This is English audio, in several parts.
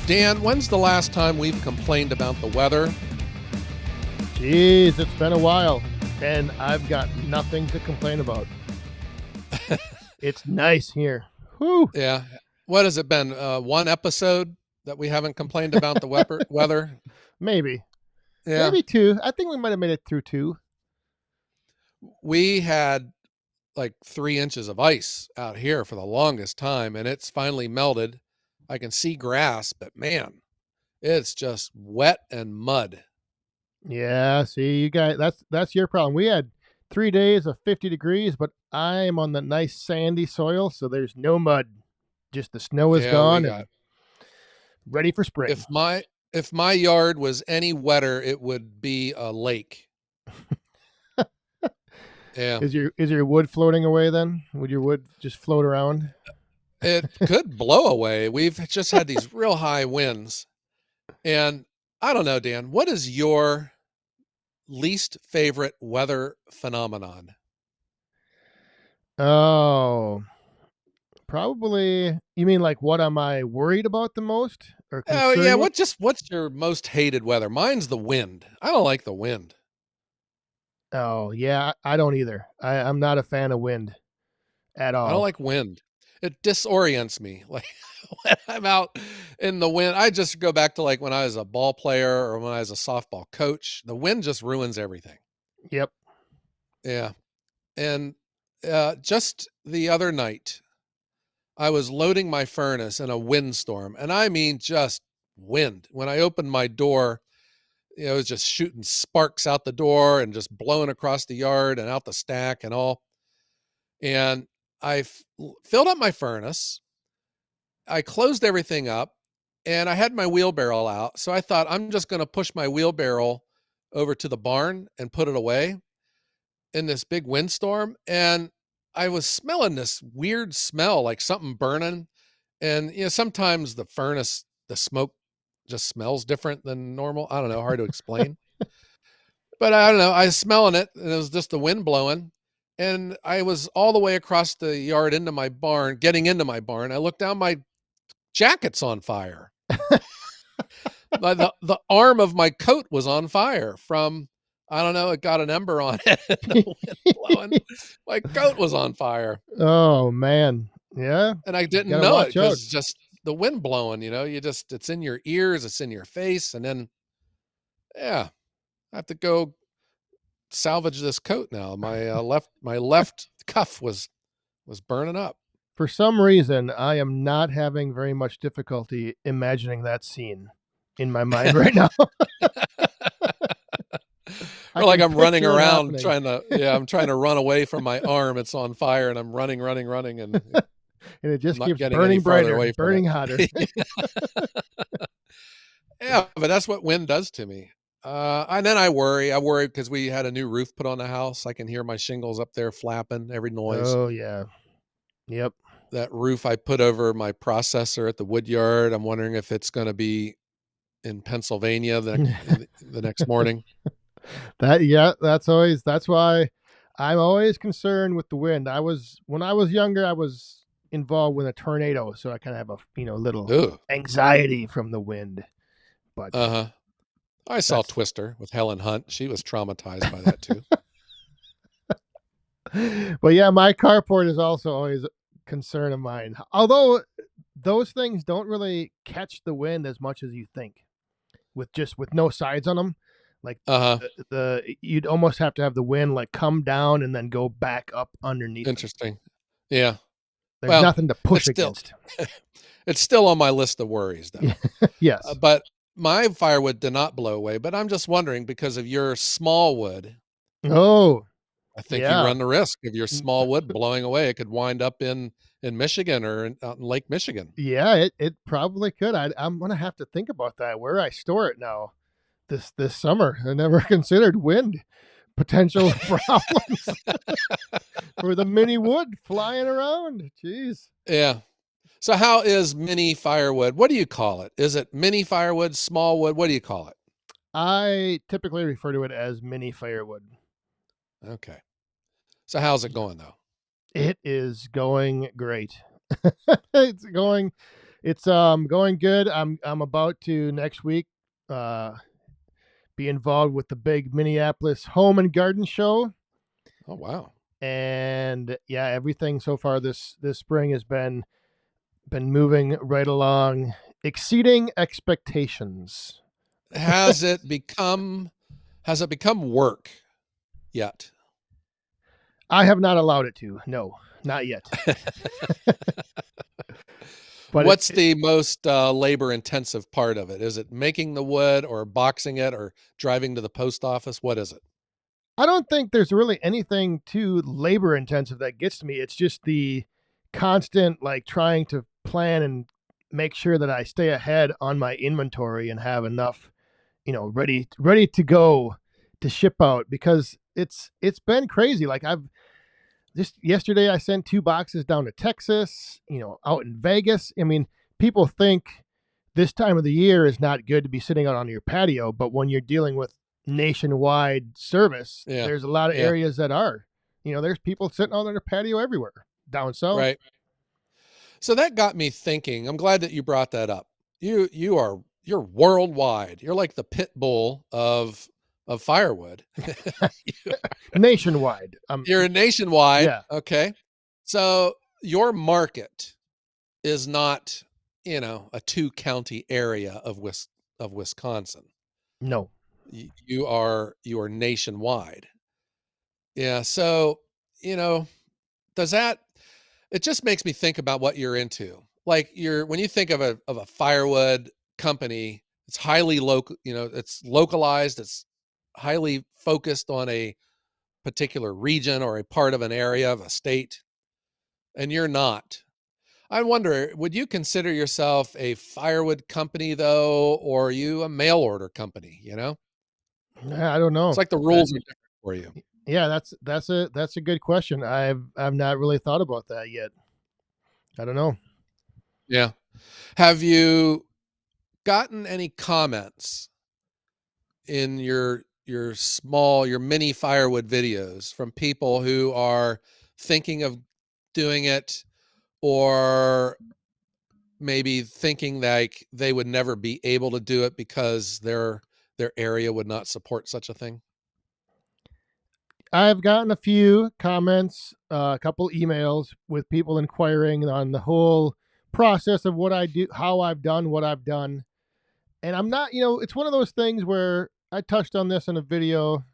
Dan, when's the last time we've complained about the weather? Jeez, it's been a while, and I've got nothing to complain about. It's nice here. Whew. Yeah. What has it been? One episode that we haven't complained about the weather? Maybe. Yeah. Maybe two. I think we might have made it through two. We had like 3 inches of ice out here for the longest time, and it's finally melted. I can see grass, but man, it's just wet and mud. Yeah, see, you guys, that's your problem. We had 3 days of 50 degrees, but I'm on the nice sandy soil, so there's no mud. Just the snow is Yeah, we gone and got ready for spring. if my yard was any wetter, it would be a lake. Yeah. Is your wood floating away then? Would your wood just float around? It could blow away. We've just had these real high winds. And I don't know, Dan, what is your least favorite weather phenomenon? Oh, probably. You mean like what am I worried about the most or Oh, yeah, concerned with? what's your most hated weather? Mine's the wind. I don't like the wind. Oh, yeah, I don't either. I'm not a fan of wind at I don't all. like wind. It disorients me. Like when I'm out in the wind, I just go back to like when I was a ball player or when I was a softball coach. The wind just ruins everything. Yep. Yeah. And just the other night, I was loading my furnace in a windstorm, and I mean just wind. When I opened my door, it was just shooting sparks out the door and just blowing across the yard and out the stack and all. And I filled up my furnace. I closed everything up, and I had my wheelbarrow out. So I thought I'm just going to push my wheelbarrow over to the barn and put it away in this big windstorm. And I was smelling this weird smell, like something burning. And sometimes the furnace, the smoke just smells different than normal. I don't know, hard to explain. But I don't know. I was smelling it, and it was just the wind blowing. And I was all the way across the yard into my barn, getting into my barn. I looked down, my jacket's on fire. The arm of my coat was on fire from, I don't know, it got an ember on it. The wind blowing. My coat was on fire. Oh man. Yeah. And I didn't Gotta know it watch out. because just the wind blowing, it's in your ears, it's in your face. And then, yeah, I have to go salvage this coat now. My left cuff was burning up. For some reason, I am not having very much difficulty imagining that scene in my mind right now. I Or like can I'm running picture it around happening. I'm trying to run away from my arm. It's on fire and I'm running, and And it I'm just not keeps getting any burning farther brighter, away from burning hotter. it. Yeah, but that's what wind does to me. And then I worry. I worry because we had a new roof put on the house. I can hear my shingles up there flapping, every noise. Oh yeah. Yep. That roof I put over my processor at the wood yard, I'm wondering if it's going to be in Pennsylvania the next morning. That's why I'm always concerned with the wind. When I was younger, I was involved with a tornado, so I kind of have a little Ooh. anxiety from the wind. But Uh-huh. I saw that's Twister with Helen Hunt. She was traumatized by that too. but yeah, my carport is also always a concern of mine. Although those things don't really catch the wind as much as you think, with no sides on them. Like Uh-huh. the you'd almost have to have the wind like come down and then go back up underneath them. Interesting. Yeah. There's Well, nothing to it's push still against. it's still on my list of worries though. Yes. But my firewood did not blow away, but I'm just wondering because of your small wood, Oh, I think you yeah. run the risk of your small wood blowing away. It could wind up in Michigan or out in Lake Michigan. Yeah, it probably could. I'm gonna have to think about that, where I store it now this summer. I never considered wind potential problems for the mini wood flying around. Jeez. Yeah. So how is mini firewood? What do you call it? Is it mini firewood, small wood? What do you call it? I typically refer to it as mini firewood. Okay. So how's it going though? It is going great. It's going It's going good. I'm about to next week uh be involved with the big Minneapolis Home and Garden Show. Oh, wow. And yeah, everything so far this spring has been moving right along, exceeding expectations. Has it become has it become work yet? I have not allowed it to. No, not yet. But What's the most labor intensive part of it? Is it making the wood or boxing it or driving to the post office? What is it? I don't think there's really anything too labor intensive that gets to me. It's just the constant like trying to plan and make sure that I stay ahead on my inventory and have enough, ready to go to ship out, because it's been crazy. Like I've just yesterday I sent 2 boxes down to Texas, out in Vegas. I mean, people think this time of the year is not good to be sitting out on your patio, but when you're dealing with nationwide service, Yeah. there's a lot of Yeah. areas that are. There's people sitting on their patio everywhere down south. Right. So that got me thinking. I'm glad that you brought that up. You're worldwide. You're like the Pitbull of firewood. You- Nationwide. You're nationwide. Yeah, Okay. So your market is not, a 2 county area of Wisconsin. no. You are nationwide. Yeah. So, you know, does that it just makes me think about what you're into. Like when you think of a firewood company, it's highly local, it's localized, it's highly focused on a particular region or a part of an area of a state, and you're not. I wonder, would you consider yourself a firewood company though, or are you a mail order company, I don't It's know. like the Uh, rules are different for you. yeah, that's a good question. I've not really thought about that yet. I don't know. Yeah. Have you gotten any comments in your mini firewood videos from people who are thinking of doing it, or maybe thinking like they would never be able to do it because their area would not support such a thing? I've gotten a few comments, a couple emails with people inquiring on the whole process of what I do, how I've done what I've done. And I'm not, it's one of those things where I touched on this in a video,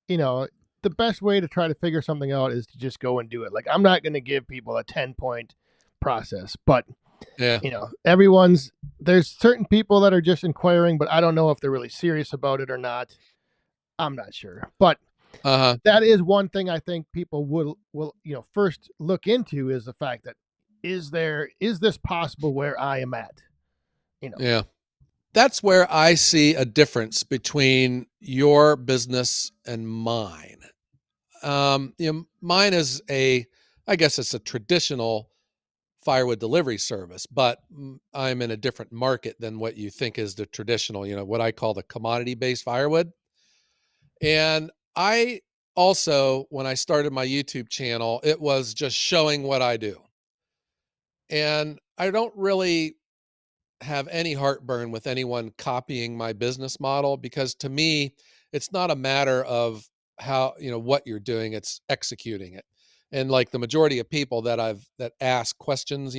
you know, the best way to try to figure something out is to just go and do it. Like I'm not going to give people a 10-point process, but Yeah. there's certain people that are just inquiring, but I don't know if they're really serious about it or not. I'm not sure. But Uh-huh. that is one thing I think people will first look into, is the fact that is this possible where I am at? You know. Yeah. That's where I see a difference between your business and mine. Mine is I guess it's a traditional firewood delivery service, but I'm in a different market than what you think is the traditional, what I call the commodity based firewood. And I also, when I started my YouTube channel, it was just showing what I do. And I don't really have any heartburn with anyone copying my business model, because to me it's not a matter of how, what you're doing, it's executing it. And like the majority of people that ask questions,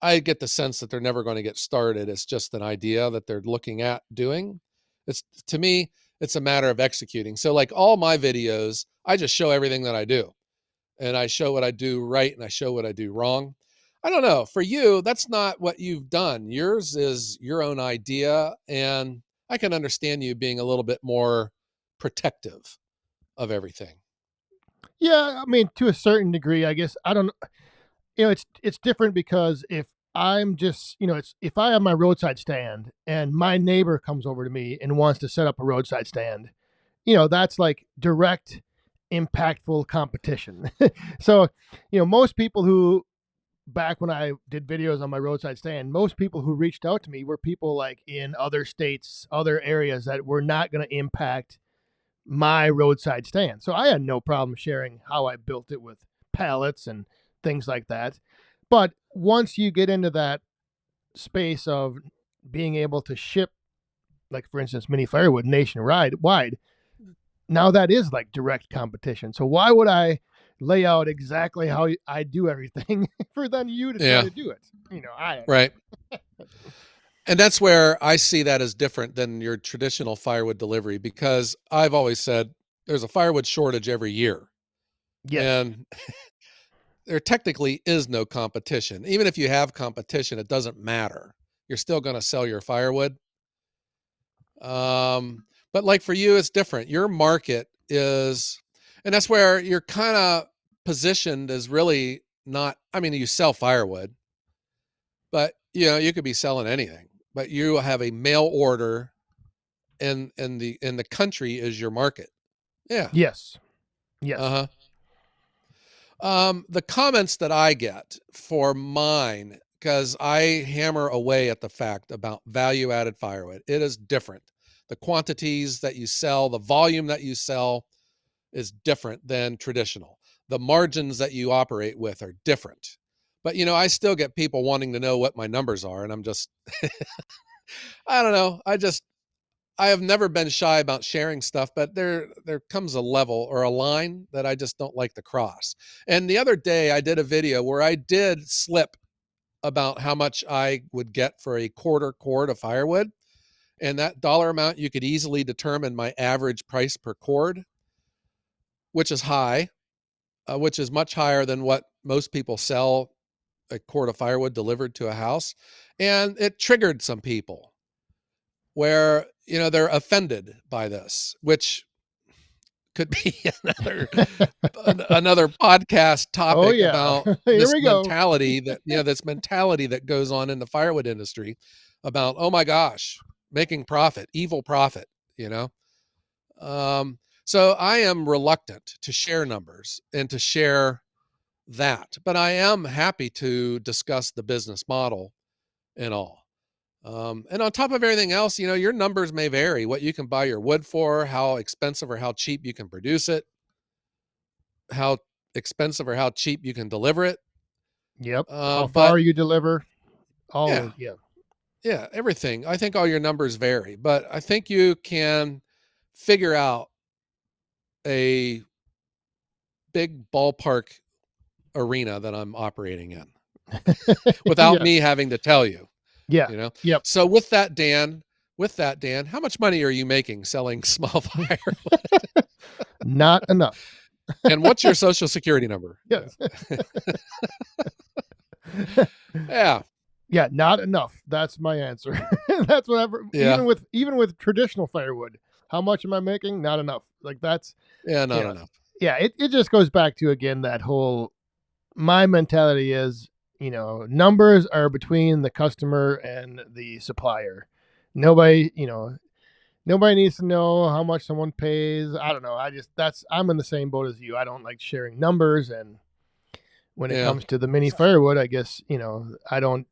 I get the sense that they're never going to get started. It's just an idea that they're looking at doing. It's To me, it's a matter of executing. So like all my videos, I just show everything that I do, and I show what I do right and I show what I do wrong. I don't know. For you, that's not what you've done. Yours is your own idea. And I can understand you being a little bit more protective of everything. Yeah, I mean, to a certain degree, I guess. I don't. It's different because if I'm just, it's if I have my roadside stand and my neighbor comes over to me and wants to set up a roadside stand, that's like direct, impactful competition. So, most people who back when I did videos on my roadside stand, most people who reached out to me were people like in other states, other areas that were not going to impact my roadside stand. So I had no problem sharing how I built it with pallets and things like that. But once you get into that space of being able to ship, like for instance, mini firewood nationwide wide, now that is like direct competition. So why would I lay out exactly how I do everything for then you to try Yeah. to do it? I Right. And that's where I see that as different than your traditional firewood delivery, because I've always said there's a firewood shortage every year. yes, And there technically is no competition. Even if you have competition, it doesn't matter. You're still going to sell your firewood. But like for you, it's different. Your market is, and that's where you're kind of positioned as really not, I mean, you sell firewood, but you could be selling anything, but you have a mail order, and the country is your market. Yeah. yes, yes. Uh-huh. The comments that I get for mine, because I hammer away at the fact about value added firewood, it is different. The quantities that you sell, the volume that you sell is different than traditional. The margins that you operate with are different. But I still get people wanting to know what my numbers are, and I'm just I don't know. I have never been shy about sharing stuff, but there comes a level or a line that I just don't like to cross. And the other day I did a video where I did slip about how much I would get for a quarter cord of firewood, and that dollar amount you could easily determine my average price per cord, which is high, which is much higher than what most people sell a cord of firewood delivered to a house. And it triggered some people where they're offended by this, which could be another podcast Oh topic yeah, about here this we go. mentality that goes on in the firewood industry about, oh my gosh, making profit, evil profit, you know. So I am reluctant to share numbers and to share that, but I am happy to discuss the business model and all. And on top of everything else, your numbers may vary, what you can buy your wood for, how expensive or how cheap you can produce it, how expensive or how cheap you can deliver it. Yep. How But far you deliver, all yeah, those. Yeah. yeah, everything. I think all your numbers vary, but I think you can figure out a big ballpark arena that I'm operating in without me Yes. having to tell you, Yeah. you know? Yep. So with that, Dan, how much money are you making selling small fire? Not enough. And what's your social security number? Yes. Yeah. Yeah, not enough. That's my answer. That's whatever. Yeah. Even with traditional firewood, how much am I making? Not enough. Like that's Yeah. you Not know, enough. yeah. It just goes back to again that whole my mentality is numbers are between the customer and the supplier. Nobody nobody needs to know how much someone pays. I don't know. I'm in the same boat as you. I don't like sharing numbers, and when it Yeah. comes to the mini firewood, I guess, I don't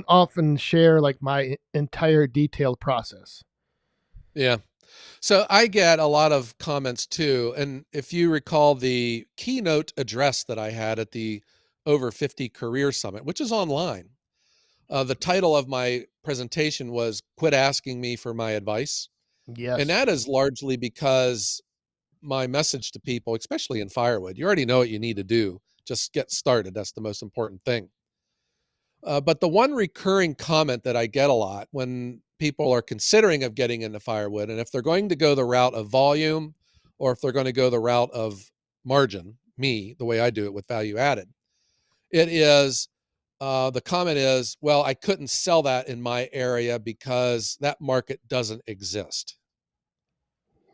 often share like my entire detailed process. Yeah. So I get a lot of comments too. And if you recall the keynote address that I had at the Over 50 Career Summit, which is online, the title of my presentation was Quit Asking Me for My Advice. And Yes. that is largely because my message to people, especially in firewood, you already know what you need to do. Just get started. That's the most important thing. But the one recurring comment that I get a lot when people are considering of getting into firewood, and if they're going to go the route of volume, or if they're going to go the route of margin, the way I do it with value added, it is the comment is, well, I couldn't sell that in my area because that market doesn't exist.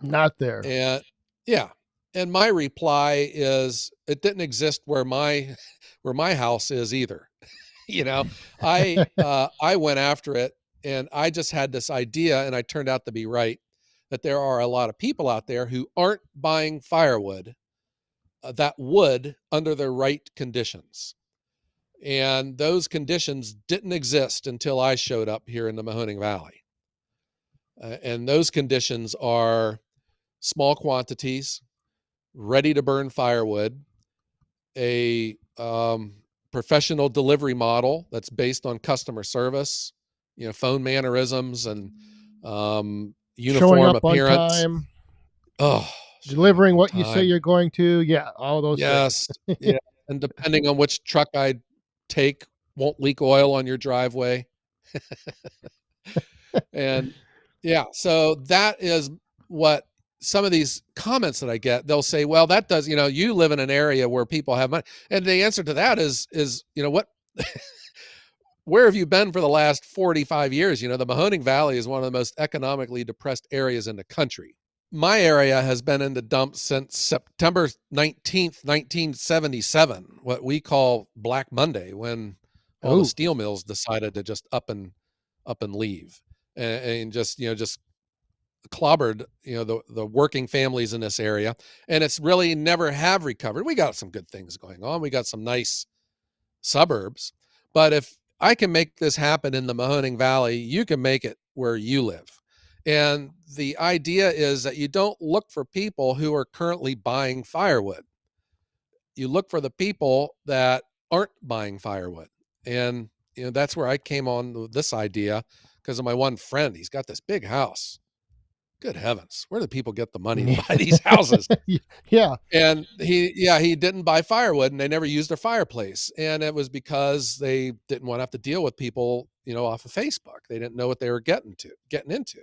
Not there. And yeah, and my reply is, it didn't exist where my where my house is either. you know, I went after it, and I just had this idea, and I turned out to be right, that there are a lot of people out there who aren't buying firewood that would under the right conditions. And those conditions didn't exist until I showed up here in the Mahoning Valley. And those conditions are small quantities, ready to burn firewood, a professional delivery model that's based on customer service, phone mannerisms and Showing uniform up on appearance. time, Oh, showing up delivering on what you say time. you're going to. Yeah, all those things. Yes. Yeah. And depending on which truck I take, won't leak oil on your driveway. And yeah, so that is what some of these comments that I get, they'll say, well, that does, you live in an area where people have money. And the answer to that is, what, where have you been for the last 45 years? The Mahoning Valley is one of the most economically depressed areas in the country. My area has been in the dumps since September 19th, 1977, what we call Black Monday, when all the Oh, steel mills decided to just up and leave, and just clobbered the working families in this area. And it's really never have recovered. We got some good things going on. We got some nice suburbs, but if I can make this happen in the Mahoning Valley, you can make it where you live. And the idea is that you don't look for people who are currently buying firewood. You look for the people that aren't buying firewood. And that's where I came on with this idea, because of my one friend. He's got this big house. Good heavens, where do people get the money to buy these houses? yeah, And he didn't buy firewood, and they never used their fireplace. And it was because they didn't want to have to deal with people, off of Facebook. They didn't know what they were getting into.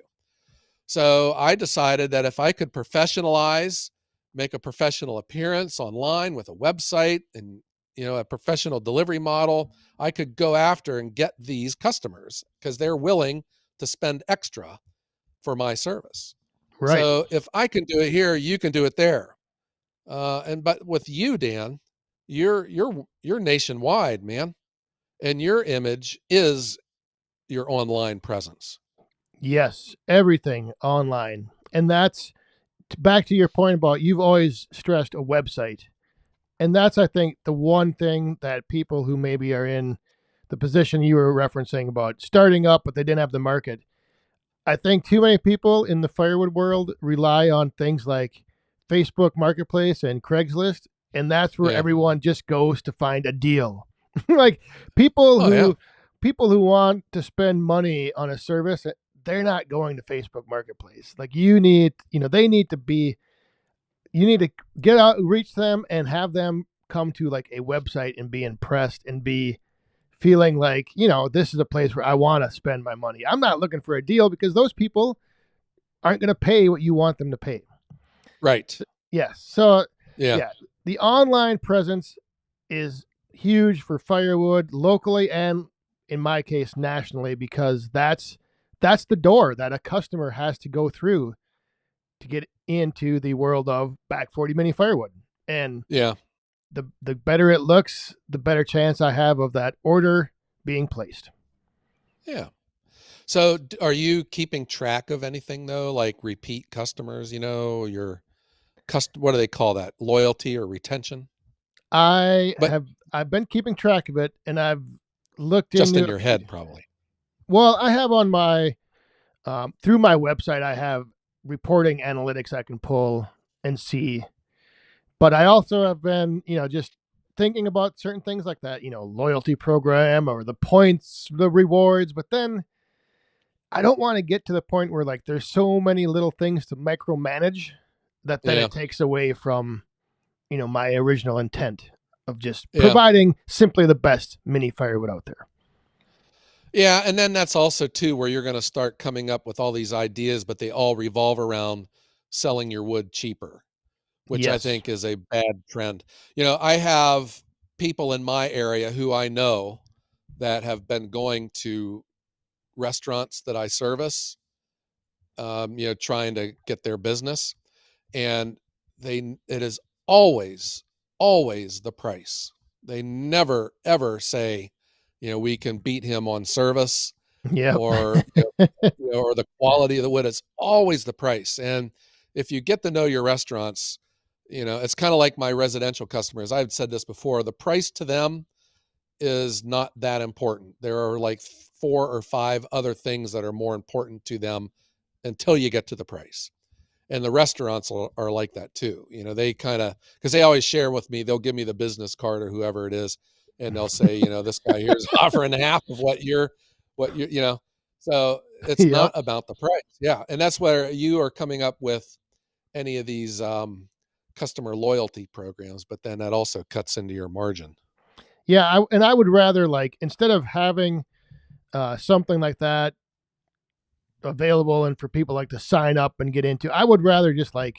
So I decided that if I could professionalize, make a professional appearance online with a website and, a professional delivery model, I could go after and get these customers because they're willing to spend extra for my service. right. So if I can do it here, you can do it there. But with you, Dan, you're nationwide, man, and your image is your online presence. Yes, everything online. And that's back to your point about you've always stressed a website. And that's, I think, the one thing that people who maybe are in the position you were referencing about starting up, but they didn't have the market. I think too many people in the firewood world rely on things like Facebook Marketplace and Craigslist, and that's where Yeah. everyone just goes to find a deal. Like people Oh yeah. who people who want to spend money on a service, they're not going to Facebook Marketplace. Like they need to be you need to get out, reach them, and have them come to like a website and be impressed and be feeling like, this is a place where I want to spend my money. I'm not looking for a deal because those people aren't going to pay what you want them to pay. Right. Yes. So, Yeah. yeah, the online presence is huge for firewood locally and in my case nationally, because that's the door that a customer has to go through to get into the world of back 40 mini firewood. And Yeah. the better it looks, the better chance I have of that order being placed. Yeah. So are you keeping track of anything though, like repeat customers, your what do they call that? Loyalty or retention? But I've been keeping track of it, and I've looked just in into. your head, probably. Well, I have on my through my website, I have reporting analytics I can pull and see. But I also have been, just thinking about certain things like that, loyalty program or the points, the rewards. But then I don't want to get to the point where like there's so many little things to micromanage that then Yeah. it takes away from, my original intent of just Yeah. providing simply the best mini firewood out there. Yeah. And then that's also too where you're going to start coming up with all these ideas, but they all revolve around selling your wood cheaper, which I Yes. think is a bad trend. I have people in my area who I know that have been going to restaurants that I service, trying to get their business. And it is always the price. They never, ever say, we can beat him on service Yep. or, or the quality of the wood. It's always the price. And if you get to know your restaurants, it's kind of like my residential customers. I've said this before, the price to them is not that important. There are like 4 or 5 other things that are more important to them until you get to the price. And the restaurants are like that too. They kind of, because they always share with me, they'll give me the business card or whoever it is, and they'll say, this guy here is offering half of what you're, you know. So it's not Yep. about the price. Yeah. And that's where you are coming up with any of these customer loyalty programs, but then that also cuts into your margin. Yeah, and I would rather, like, instead of having something like that available and for people like to sign up and get into, I would rather just like,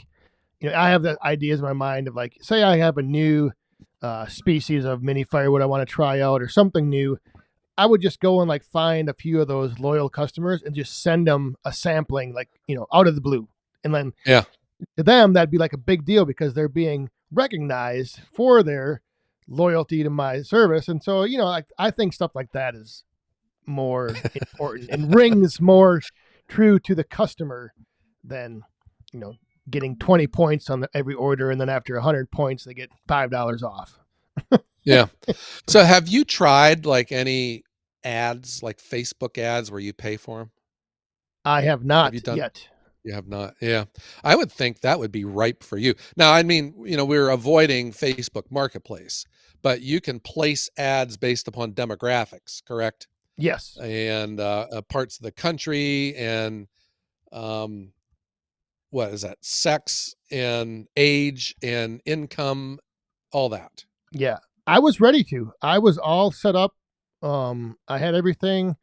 I have the ideas in my mind of, like, say I have a new species of mini firewood I want to try out or something new. I would just go and like find a few of those loyal customers and just send them a sampling, like, out of the blue. And then Yeah. to them, that'd be like a big deal because they're being recognized for their loyalty to my service. And so, like, I think stuff like that is more important and rings more true to the customer than, you know, getting 20 points on every order. And then after 100 points, they get $5 off. Yeah. So have you tried like any ads, like Facebook ads where you pay for them? I have Have you not done? yet. You have not. Yeah. I would think that would be ripe for you. Now, I mean, we're avoiding Facebook Marketplace, but you can place ads based upon demographics, correct? Yes. And parts of the country and um, what is that? Sex and age and income, all that. Yeah. I was ready to. I was all set up. I had everything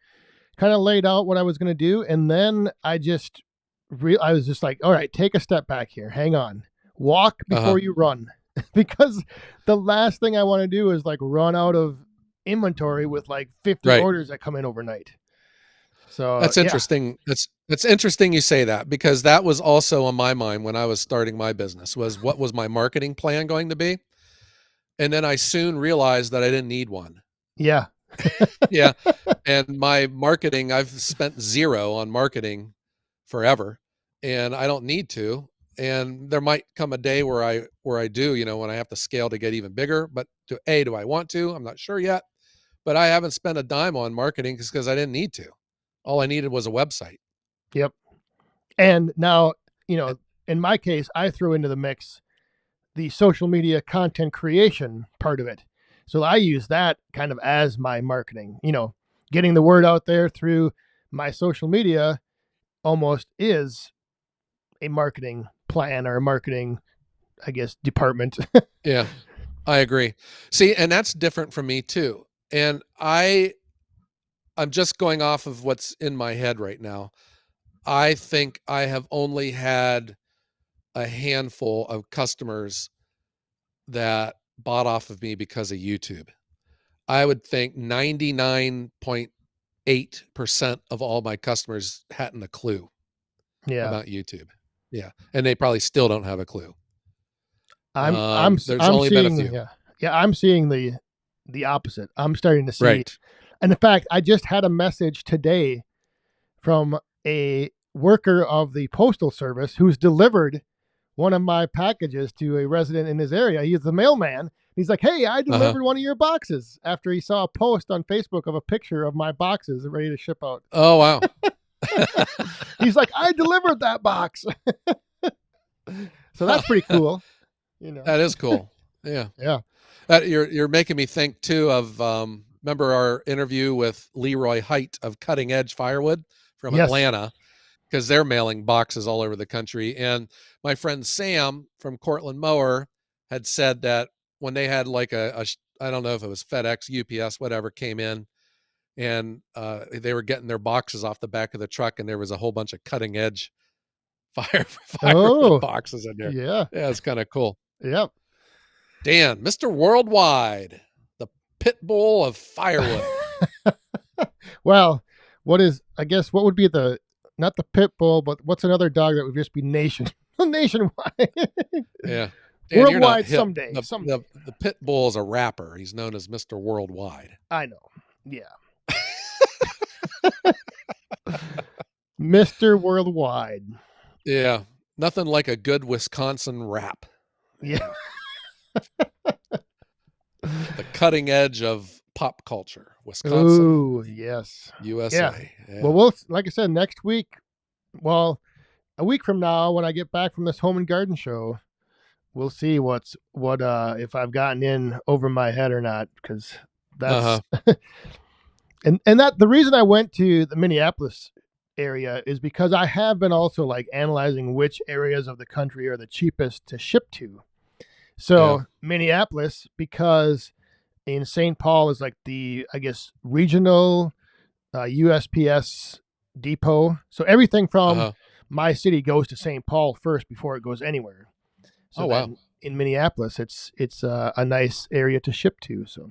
kind of laid out what I was going to do. And then I was just like, all right, take a step back here. Hang on. Walk Uh huh. before you run. Because the last thing I want to do is like run out of inventory with like 50 Right. orders that come in overnight. So, That's yeah. interesting. That's interesting you say that because that was also on my mind when I was starting my business was what was my marketing plan going to be? And then I soon realized that I didn't need one. Yeah. Yeah. And my marketing, I've spent zero on marketing forever and I don't need to. And there might come a day where I do, when I have to scale to get even bigger, but do I want to? I'm not sure yet, but I haven't spent a dime on marketing because I didn't need to. All I needed was a website. Yep. And now, in my case, I threw into the mix the social media content creation part of it. So I use that kind of as my marketing, getting the word out there through my social media almost is a marketing plan or a marketing, I guess, department. Yeah, I agree. See, and that's different from me too. And I'm just going off of what's in my head right now. I think I have only had a handful of customers that bought off of me because of YouTube. I would think 99.8% of all my customers hadn't a clue Yeah. about YouTube. Yeah. And they probably still don't have a clue. There's I'm only been a seeing, few. yeah. Yeah, I'm seeing the opposite. I'm starting to see, Right. and in fact, I just had a message today from a worker of the postal service who's delivered one of my packages to a resident in his area. He's the mailman. He's like, "Hey, I Uh-huh. delivered one of your boxes," after he saw a post on Facebook of a picture of my boxes ready to ship out. Oh, wow. He's like, "I delivered that box." So that's pretty cool, you know. That is cool. Yeah. Yeah. You're making me think too of remember our interview with Leroy Height of Cutting Edge Firewood from Yes. Atlanta because they're mailing boxes all over the country. And my friend Sam from Cortland Mower had said that when they had like I don't know if it was FedEx, UPS, whatever came in, and they were getting their boxes off the back of the truck, and there was a whole bunch of Cutting Edge firewood Oh, boxes in there. yeah. Yeah, it's kind of cool. Yep. Dan, Mr. Worldwide, the Pitbull of firewood. Well, I guess, what would be not the pit bull, but what's another dog that would just be nationwide? Yeah. Dan, you're not Worldwide hip. someday. The, Someday. the, the Pitbull is a rapper. He's known as Mr. Worldwide. I know. Yeah. Mr. Worldwide. Yeah. Nothing like a good Wisconsin rap. Yeah. The cutting edge of pop culture. Wisconsin, Oh, yes. Yeah. USA. Yeah. Well, like I said, next week, well, a week from now, when I get back from this home and garden show, we'll see if I've gotten in over my head or not, because that's Uh-huh. And that the reason I went to the Minneapolis area is because I have been also like analyzing which areas of the country are the cheapest to ship to. Yeah. So Minneapolis, because in St. Paul is like the, I guess, regional USPS depot. So everything from Uh-huh. my city goes to St. Paul first before it goes anywhere. So Oh, wow. then in Minneapolis, it's a nice area to ship to. So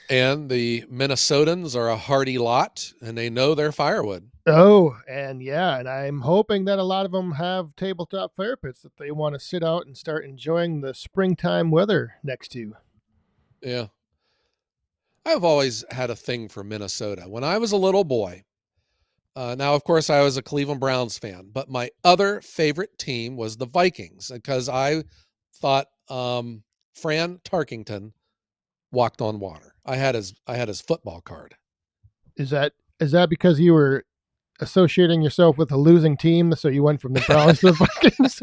And the Minnesotans are a hardy lot, and they know their firewood. oh, and yeah, and I'm hoping that a lot of them have tabletop fire pits that they want to sit out and start enjoying the springtime weather next to. Yeah. I've always had a thing for Minnesota. When I was a little boy, now, of course, I was a Cleveland Browns fan, but my other favorite team was the Vikings because I thought Fran Tarkington walked on water. I had his football card. Is that because you were associating yourself with a losing team, so you went from the Browns to the Vikings?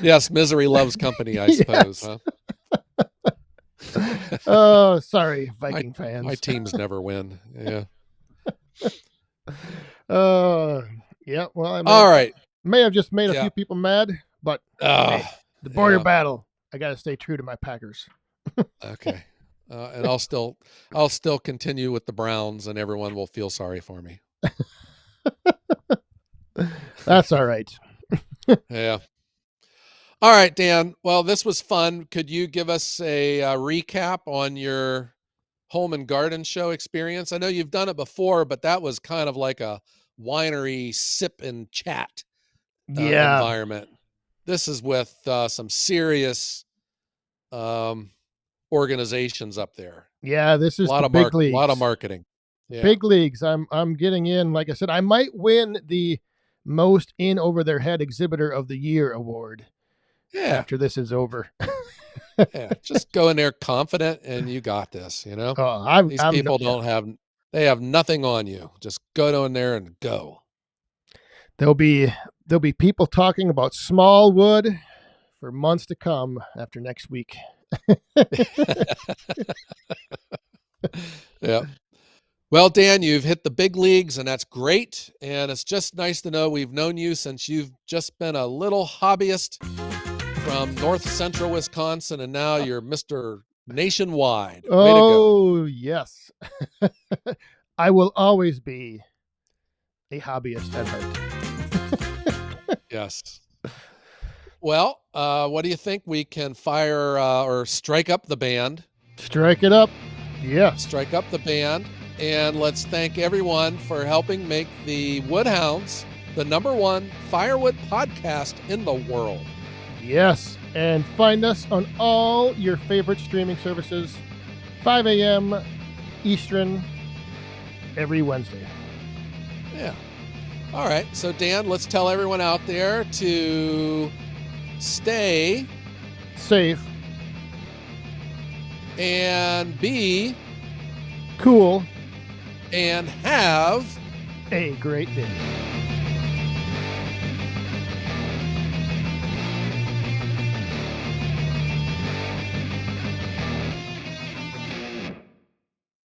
Yes, misery loves company, I suppose, Yes. huh? Oh, sorry, my Viking my fans. teams never win. Yeah. Uh, yeah. Well, I All right. may have just made a Yeah. few people mad, but Uh, hey, the border yeah. battle. I got to stay true to my Packers. Okay. And I'll still continue with the Browns, and everyone will feel sorry for me. That's all right. Yeah. All right, Dan. Well, this was fun. Could you give us a, recap on your home and garden show experience? I know you've done it before, but that was kind of like a winery sip and chat Yeah, environment. This is with some serious um, organizations up there. yeah. This A is lot the of big lot of leagues. marketing. Yeah. Big leagues. I'm getting in. Like I said, I might win the most in over their head exhibitor of the year award Yeah. after this is over. Yeah. Just go in there confident and you got this, you know? Oh, I'm These I'm people yeah. they have nothing on you. Just go in there and go. There'll be there'll be people talking about small wood for months to come after next week. Yeah. Well, Dan, you've hit the big leagues, and that's great. And it's just nice to know we've known you since you've just been a little hobbyist from north central Wisconsin, and now you're Mr. Nationwide. Way to go. Oh, yes. I will always be a hobbyist at heart. Yes. Well, what do you think? We can fire or strike up the band. Strike it up. Yes. Strike up the band. And let's thank everyone for helping make the Woodhounds the #1 firewood podcast in the world. Yes. And find us on all your favorite streaming services, 5 a.m. Eastern every Wednesday. Yeah. All right. So, Dan, let's tell everyone out there to stay Safe, and be cool, and have a great day.